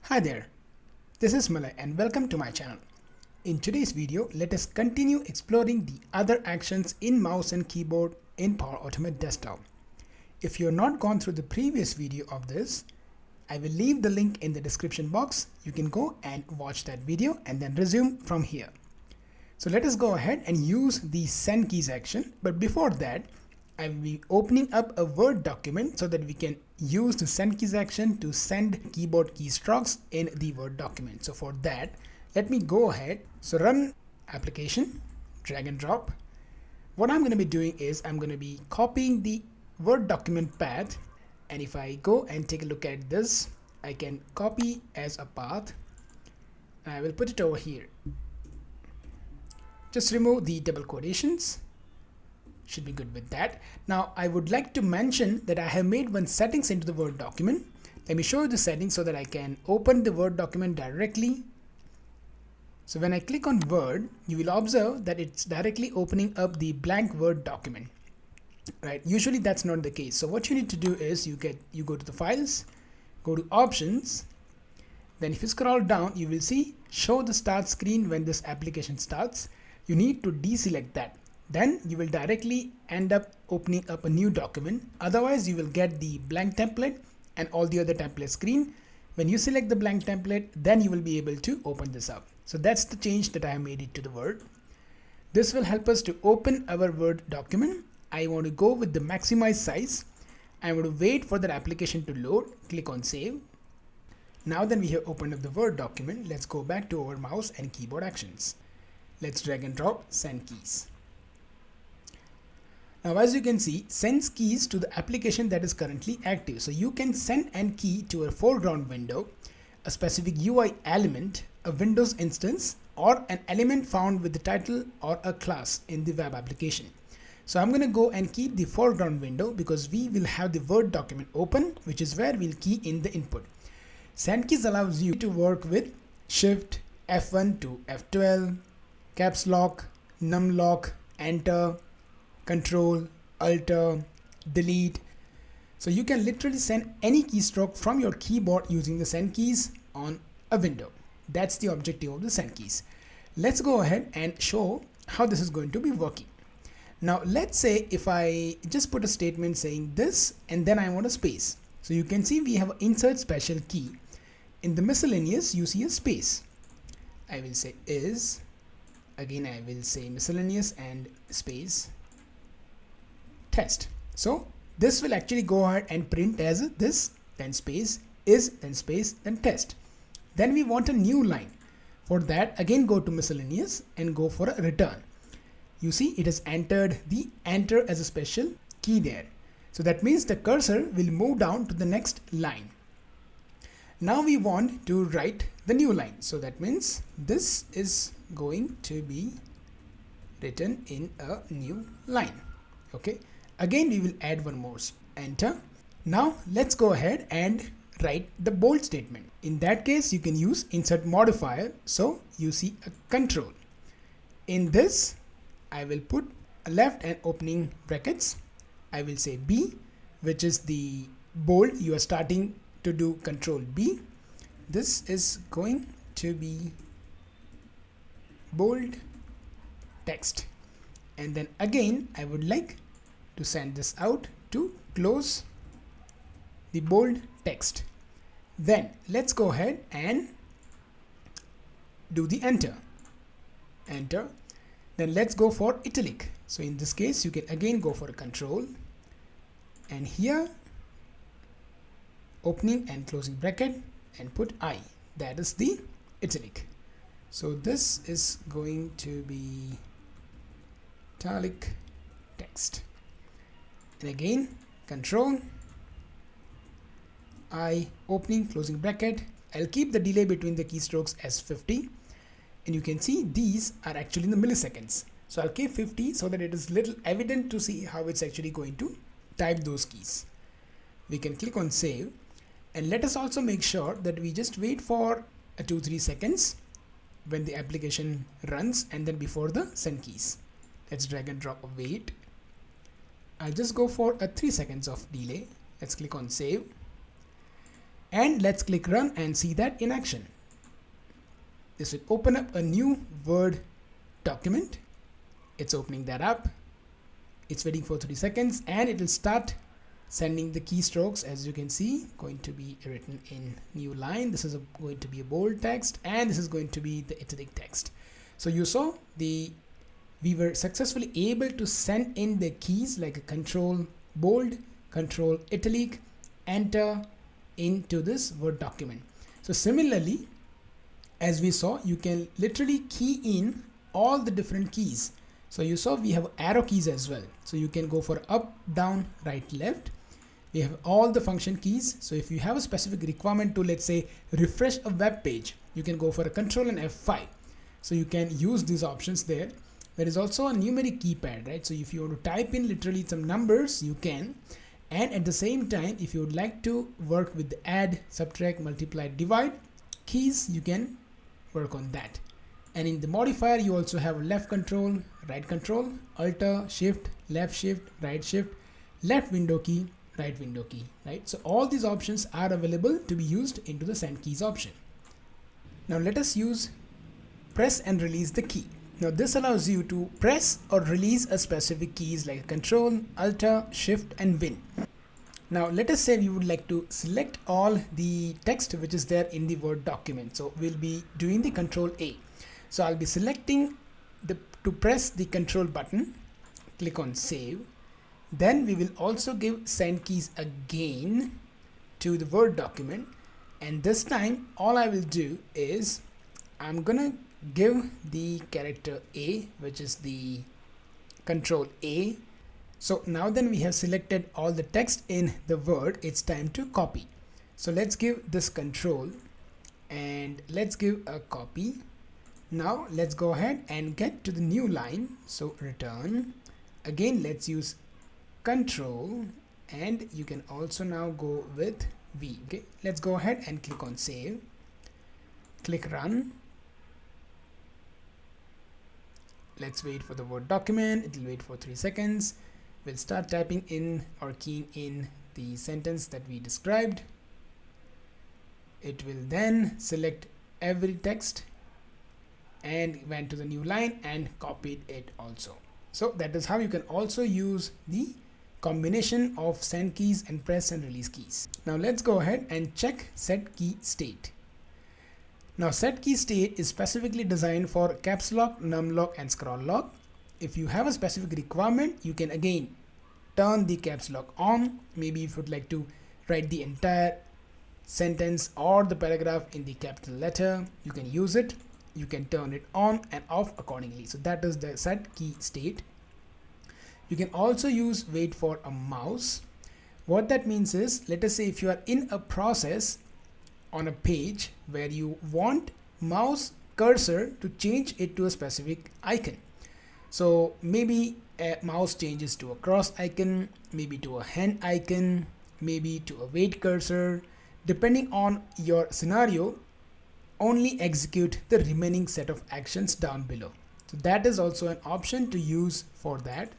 Hi there, this is Malay and welcome to my channel. In today's video, let us continue exploring the other actions in mouse and keyboard in Power Automate Desktop. If you have not gone through the previous video of this, I will leave the link in the description box. You can go and watch that video and then resume from here. So let us go ahead and use the send keys action, but before that, I will be opening up a Word document so that we can use the send keys action to send keyboard keystrokes in the Word document. So for that, let me go ahead. So run application, drag and drop. What I'm going to be doing is I'm going to be copying the Word document path. And if I go and take a look at this, I can copy as a path. And I will put it over here. Just remove the double quotations. Should be good with that. Now I would like to mention that I have made one settings into the Word document. Let me show you the settings so that I can open the Word document directly. So when I click on Word, you will observe that it's directly opening up the blank Word document. Right? Usually that's not the case. So what you need to do is you go to the files, go to options. Then if you scroll down, you will see show the start screen when this application starts. You need to deselect that. Then you will directly end up opening up a new document. Otherwise, you will get the blank template and all the other template screen. When you select the blank template, then you will be able to open this up. So that's the change that I have made it to the Word. This will help us to open our Word document. I want to go with the maximize size. I want to wait for the application to load. Click on save. Now that we have opened up the Word document, let's go back to our mouse and keyboard actions. Let's drag and drop send keys. Now as you can see, sends keys to the application that is currently active. So you can send an key to a foreground window, a specific UI element, a Windows instance, or an element found with the title or a class in the web application. So I'm going to go and keep the foreground window because we will have the Word document open, which is where we'll key in the input. Send keys allows you to work with Shift, F1 to F12, Caps Lock, Num Lock, Enter, Control, Alt, Delete. So you can literally send any keystroke from your keyboard using the send keys on a window. That's the objective of the send keys. Let's go ahead and show how this is going to be working. Now let's say if I just put a statement saying this and then I want a space. So you can see we have an insert special key. In the miscellaneous you see a space. I will say is, again I will say miscellaneous and space test. So this will actually go ahead and print as this, then space, is, then space, then test. Then we want a new line. For that, again go to miscellaneous and go for a return. You see it has entered the enter as a special key there. So that means the cursor will move down to the next line. Now we want to write the new line. So that means this is going to be written in a new line. Okay. Again, we will add one more, enter. Now let's go ahead and write the bold statement. In that case, you can use insert modifier. So you see a control. In this, I will put a left and opening brackets. I will say B, which is the bold. You are starting to do control B. This is going to be bold text. And then again, I would like to send this out to close the bold text. Then let's go ahead and do the enter. Enter. Then let's go for italic. So in this case, you can again go for a control. And here, opening and closing bracket and put I. That is the italic. So this is going to be italic text. And again, control, I, opening, closing bracket. I'll keep the delay between the keystrokes as 50. And you can see these are actually in the milliseconds. So I'll keep 50 so that it is little evident to see how it's actually going to type those keys. We can click on save. And let us also make sure that we just wait for 2-3 seconds when the application runs and then before the send keys. Let's drag and drop a wait. I'll just go for a 3 seconds of delay. Let's click on save. And let's click run and see that in action. This will open up a new Word document. It's opening that up. It's waiting for 30 seconds and it will start sending the keystrokes, as you can see, going to be written in new line. This is going to be a bold text and this is going to be the italic text. So you saw we were successfully able to send in the keys like a control bold, control italic, enter into this Word document. So similarly, as we saw, you can literally key in all the different keys. So you saw we have arrow keys as well. So you can go for up, down, right, left. We have all the function keys. So if you have a specific requirement to, let's say, refresh a web page, you can go for a control and F5. So you can use these options there. There is also a numeric keypad, right? So if you want to type in literally some numbers, you can. And at the same time, if you would like to work with the add, subtract, multiply, divide keys, you can work on that. And in the modifier, you also have left control, right control, alter, shift, left window key, right window key, right? So all these options are available to be used into the send keys option. Now let us use press and release the key. Now this allows you to press or release a specific keys like control, alter, shift and win. Now let us say we would like to select all the text which is there in the Word document. So we'll be doing the control A. So I'll be selecting to press the control button, click on save. Then we will also give send keys again to the Word document. And this time all I will do is I'm gonna give the character A, which is the control A. So now then we have selected all the text in the Word, it's time to copy. So let's give this control and let's give a copy. Now let's go ahead and get to the new line. So return. Again, let's use control and you can also now go with V. Okay, let's go ahead and click on save. Click run. Let's wait for the Word document. It will wait for 3 seconds. We'll start typing in or keying in the sentence that we described. It will then select every text and went to the new line and copied it also. So that is how you can also use the combination of send keys and press and release keys. Now let's go ahead and check set key state. Now set key state is specifically designed for caps lock, num lock and scroll lock. If you have a specific requirement, you can again turn the caps lock on. Maybe if you'd like to write the entire sentence or the paragraph in the capital letter, you can use it. You can turn it on and off accordingly. So that is the set key state. You can also use wait for a mouse. What that means is, let us say if you are in a process on a page where you want mouse cursor to change it to a specific icon. So maybe a mouse changes to a cross icon, maybe to a hand icon, maybe to a wait cursor. Depending on your scenario, only execute the remaining set of actions down below. So that is also an option to use for that.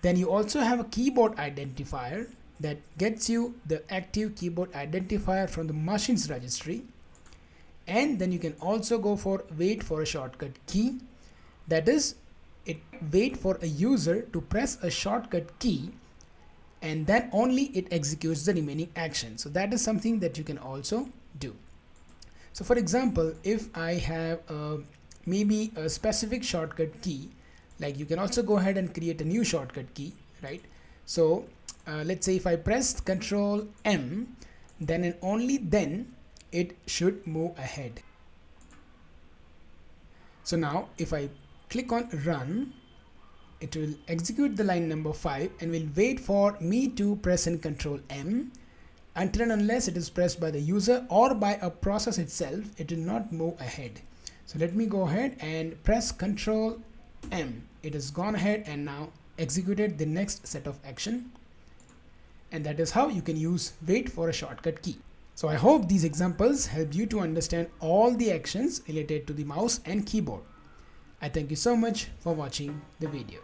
Then you also have a keyboard identifier that gets you the active keyboard identifier from the machines registry. And then you can also go for wait for a shortcut key. That is, it wait for a user to press a shortcut key and then only it executes the remaining action. So that is something that you can also do. So for example, if I have maybe a specific shortcut key, like you can also go ahead and create a new shortcut key, right? So let's say if I press Control M, then and only then it should move ahead. So now if I click on run, it will execute the line number 5 and will wait for me to press and Control M. Until and unless it is pressed by the user or by a process itself, it will not move ahead. So let me go ahead and press Control M. It has gone ahead and now executed the next set of action. And that is how you can use wait for a shortcut key. So I hope these examples help you to understand all the actions related to the mouse and keyboard. I thank you so much for watching the video.